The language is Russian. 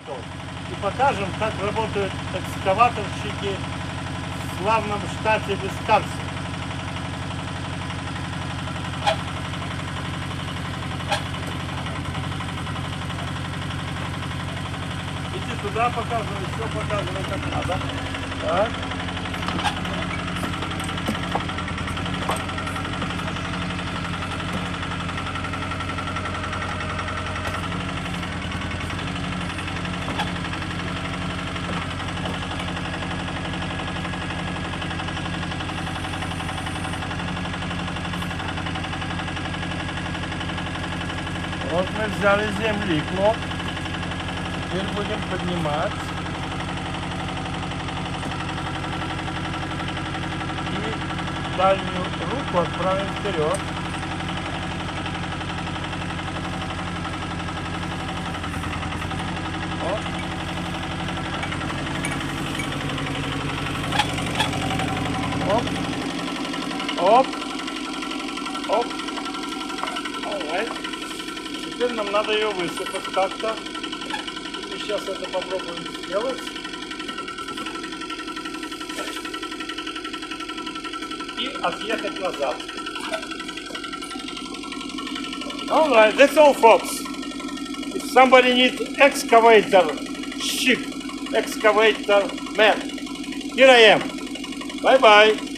И покажем, как работают экскаваторщики в славном штате Висконсин. Иди туда, показывай, все показывай, как надо. Так. Вот мы взяли земли клок. Теперь будем поднимать. И дальнюю руку отправим вперед. Оп. Оп. Оп. Alright. Теперь нам надо ее высыпать как-то. Мы сейчас это попробуем сделать. И отъехать назад. Alright, that's all, folks. If somebody needs excavator-ship, excavator-man, here I am. Bye-bye.